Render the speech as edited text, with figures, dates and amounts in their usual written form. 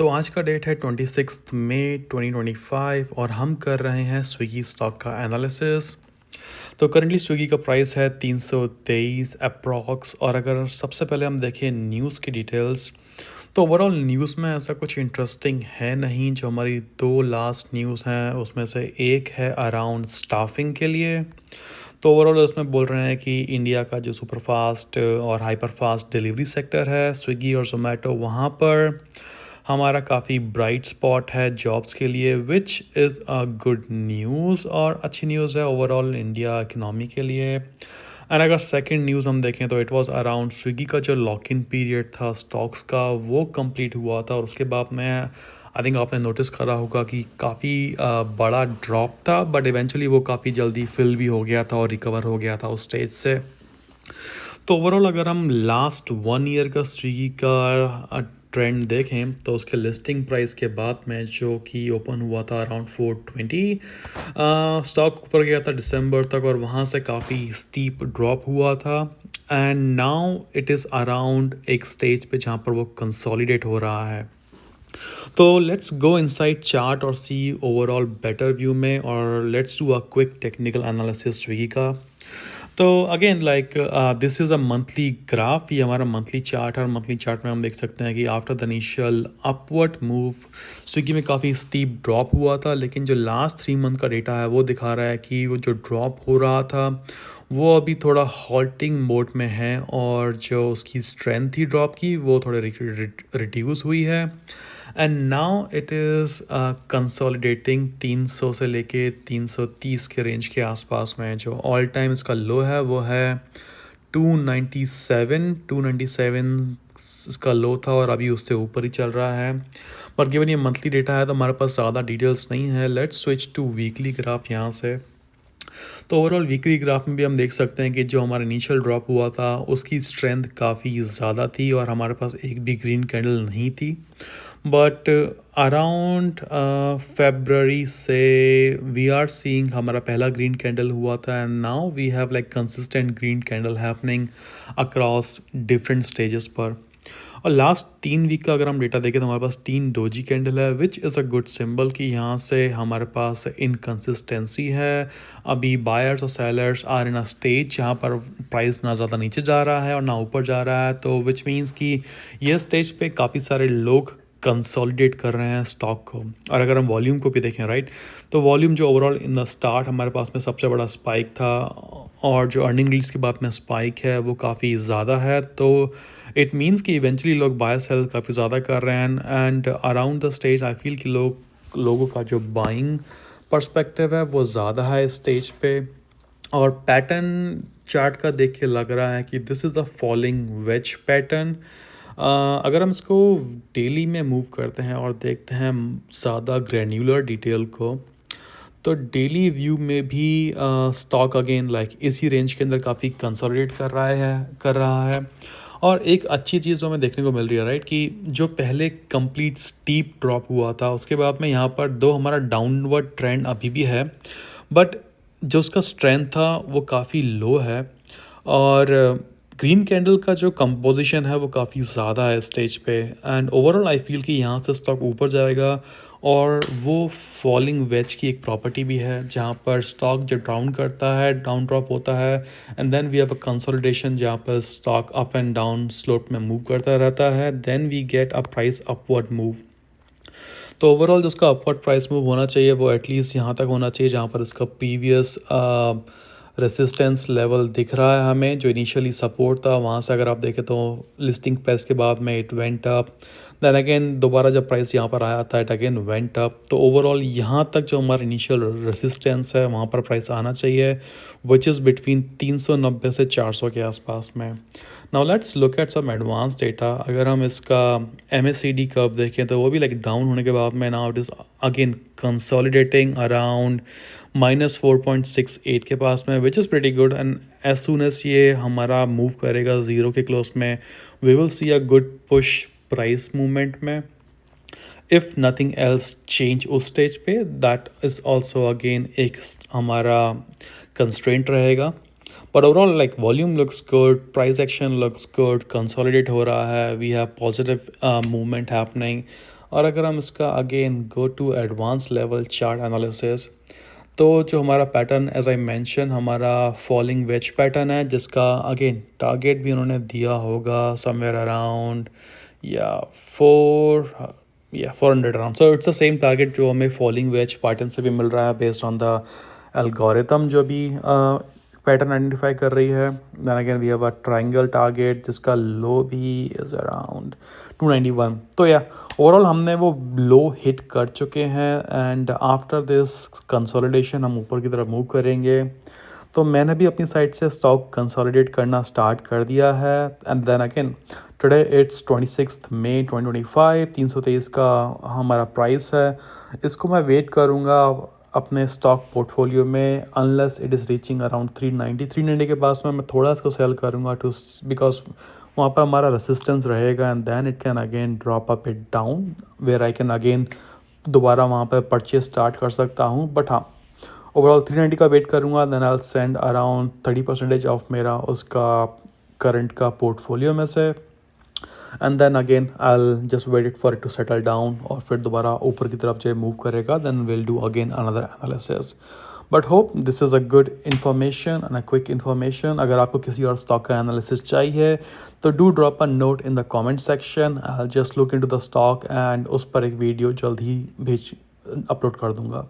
तो आज का डेट है 26 मई 2025 और हम कर रहे हैं स्विगी स्टॉक का एनालिसिस। तो करंटली स्विगी का प्राइस है 323 अप्रॉक्स। और अगर सबसे पहले हम देखें न्यूज़ की डिटेल्स, तो ओवरऑल न्यूज़ में ऐसा कुछ इंटरेस्टिंग है नहीं। जो हमारी दो लास्ट न्यूज़ हैं उसमें से एक है अराउंड स्टाफिंग के लिए। तो ओवरऑल उसमें बोल रहे हैं कि इंडिया का जो सुपर फास्ट और हाइपर फास्ट डिलीवरी सेक्टर है स्विगी और जोमेटो, वहाँ पर हमारा काफ़ी ब्राइट स्पॉट है जॉब्स के लिए, which is a good news और अच्छी न्यूज़ है ओवरऑल इंडिया इकनॉमी के लिए। एंड अगर सेकंड न्यूज़ हम देखें तो इट वाज अराउंड स्विगी का जो लॉक इन पीरियड था स्टॉक्स का वो कंप्लीट हुआ था, और उसके बाद में आई थिंक आपने नोटिस करा होगा कि काफ़ी बड़ा ड्रॉप था, बट इवेंचुअली वो काफ़ी जल्दी फिल भी हो गया था और रिकवर हो गया था उस स्टेज से। तो ओवरऑल अगर हम लास्ट 1 ईयर का स्विगी का ट्रेंड देखें तो उसके लिस्टिंग प्राइस के बाद में जो कि ओपन हुआ था अराउंड 420, स्टॉक ऊपर गया था दिसंबर तक और वहाँ से काफ़ी स्टीप ड्रॉप हुआ था। And now it is around एक स्टेज पे जहाँ पर वो कंसोलिडेट हो रहा है। तो लेट्स गो इनसाइड चार्ट और सी ओवरऑल बेटर व्यू में, और let's do a quick technical analysis Swiggy का। तो again like this is a monthly graph, ये हमारा मंथली चार्ट है। और मंथली चार्ट में हम देख सकते हैं कि after the initial upward move Swiggy में काफ़ी स्टीप ड्रॉप हुआ था, लेकिन जो लास्ट 3 मंथ का डेटा है वो दिखा रहा है कि वो जो ड्रॉप हो रहा था वो अभी थोड़ा हॉल्टिंग मोड में है, और जो उसकी स्ट्रेंथ थी ड्रॉप की वो थोड़े रिड्यूस हुई है। And now it is consolidating 300 से लेके 330 के रेंज के आसपास में। जो ऑल टाइम इसका लो है वो है 297 इसका लो था, और अभी उससे ऊपर ही चल रहा है। पर गिवन ये मंथली डेटा है तो हमारे पास ज़्यादा डिटेल्स नहीं है। Let's switch to weekly graph यहाँ से। तो ओवरऑल वीकली ग्राफ में भी हम देख सकते हैं कि जो हमारा इनिशियल ड्रॉप हुआ था उसकी स्ट्रेंथ काफ़ी ज़्यादा थी और हमारे पास एक भी ग्रीन कैंडल नहीं थी। बट अराउंड फेब्रवरी से वी आर सीइंग हमारा पहला ग्रीन कैंडल हुआ था, and now we have like consistent green candle happening across different stages पर। और लास्ट 3 वीक का अगर हम डेटा देखें तो हमारे पास 3 डोजी कैंडल है, which is a good symbol कि यहाँ से हमारे पास इनकन्सिस्टेंसी है। अभी बायर्स और sellers are in a stage जहाँ पर प्राइस ना ज़्यादा नीचे जा रहा है और ना ऊपर जा रहा है, तो विच मीन्स कि ये स्टेज पे काफ़ी सारे लोग कंसोलिडेट कर रहे हैं स्टॉक को। और अगर हम वॉल्यूम को भी देखें राइट, तो वॉल्यूम जो ओवरऑल इन द स्टार्ट हमारे पास में सबसे बड़ा स्पाइक था, और जो अर्निंग रिलीज के बाद में स्पाइक है वो काफ़ी ज़्यादा है। तो इट मीन्स कि इवेंचुअली लोग बाय सेल काफ़ी ज़्यादा कर रहे हैं, and around the stage I feel कि लोगों का जो बाइंग पर्सपेक्टिव है वो ज़्यादा है इस स्टेज पे। और पैटर्न चार्ट का देख के लग रहा है कि this is the falling veg pattern. अगर हम इसको डेली में मूव करते हैं और देखते हैं ज़्यादा ग्रैन्युलर डिटेल को, तो डेली व्यू में भी स्टॉक अगेन लाइक इसी रेंज के अंदर काफ़ी कंसोलिडेट कर रहा है। और एक अच्छी चीज़ जो हमें देखने को मिल रही है राइट, कि जो पहले कंप्लीट स्टीप ड्रॉप हुआ था उसके बाद में यहाँ पर दो हमारा डाउनवर्ड ट्रेंड अभी भी है, बट जो उसका स्ट्रेंथ था वो काफ़ी लो है। और ग्रीन कैंडल का जो कंपोजिशन है वो काफ़ी ज़्यादा है स्टेज पे, एंड ओवरऑल आई फील कि यहाँ से स्टॉक ऊपर जाएगा। और वो फॉलिंग वेज की एक प्रॉपर्टी भी है जहाँ पर स्टॉक जो डाउन करता है डाउन ड्रॉप होता है, and then we have a consolidation जहाँ पर stock up and down slope में मूव करता रहता है, then we get a price upward move. तो ओवरऑल जो उसका अपवर्ड प्राइस मूव होना चाहिए वो एटलीस्ट यहाँ तक होना चाहिए जहाँ पर इसका प्रीवियस रेसिस्टेंस लेवल दिख रहा है हमें। जो इनिशियली सपोर्ट था वहाँ से अगर आप देखें तो लिस्टिंग प्राइस के बाद में it went up, then again दोबारा जब प्राइस यहाँ पर आया था इट अगेन वेंट अप। तो ओवरऑल यहाँ तक जो हमारा इनिशियल रेसिस्टेंस है वहाँ पर प्राइस आना चाहिए, विच इज़ बिटवीन 390 से 400 के आसपास में। Now let's look at some advance data. अगर हम इसका MACD कर्व देखें तो वो भी लाइक डाउन होने के बाद में now it is again consolidating around -4.68 के पास में, which is pretty good. And as soon as ये हमारा मूव करेगा ज़ीरो के क्लोज में, we will see a good push price movement में। इफ़ नथिंग एल्स चेंज उस स्टेज पे, दैट इज़ ऑल्सो अगेन एक हमारा कंस्ट्रेंट रहेगा। But overall, like volume looks good, price action looks good, consolidate हो रहा है, we have positive movement happening. और अगर हम इसका again go to advanced level chart analysis, तो जो हमारा पैटर्न एज आई मेंशन हमारा फॉलिंग वेज पैटर्न है, जिसका अगेन टारगेट भी उन्होंने दिया होगा समवेयर अराउंड या 400 around. So it's the same target जो हमें फॉलिंग वेज पैटर्न से भी मिल रहा है बेस्ड ऑन द एल्गोरिथम जो भी पैटर्न आइडेंटिफाई कर रही है. Then again we have a triangle target जिसका लो भी इज़ अराउंड 291. तो या ओवरऑल हमने वो लो हिट कर चुके हैं एंड आफ्टर दिस कंसोलिडेशन हम ऊपर की तरफ मूव करेंगे. तो मैंने भी अपनी साइड से स्टॉक कंसोलिडेट करना स्टार्ट कर दिया है. And then again today it's 26 May 2025, 323 का हमारा प्राइस है. इसको मैं वेट करूँगा अपने स्टॉक पोर्टफोलियो में unless it is reaching around 390 के पास में मैं थोड़ा इसको सेल करूँगा टू, बिकॉज वहाँ पर हमारा रेसिस्टेंस रहेगा and then it can again drop up it down where I can again दोबारा वहाँ पर परचेज स्टार्ट कर सकता हूँ. बट हाँ, ओवरऑल 390 का वेट करूँगा. Then I send around 30% off मेरा उसका करंट का पोर्टफोलियो में से. And then again I just wait it for it to settle down और फिर दोबारा ऊपर की तरफ जब मूव करेगा then will do again another analysis. But hope this is a good information and a quick information. अगर आपको किसी और स्टॉक का एनालिसिस चाहिए तो do drop a note in the comment section. I just look into the stock and उस पर एक वीडियो जल्द ही अपलोड कर दूंगा.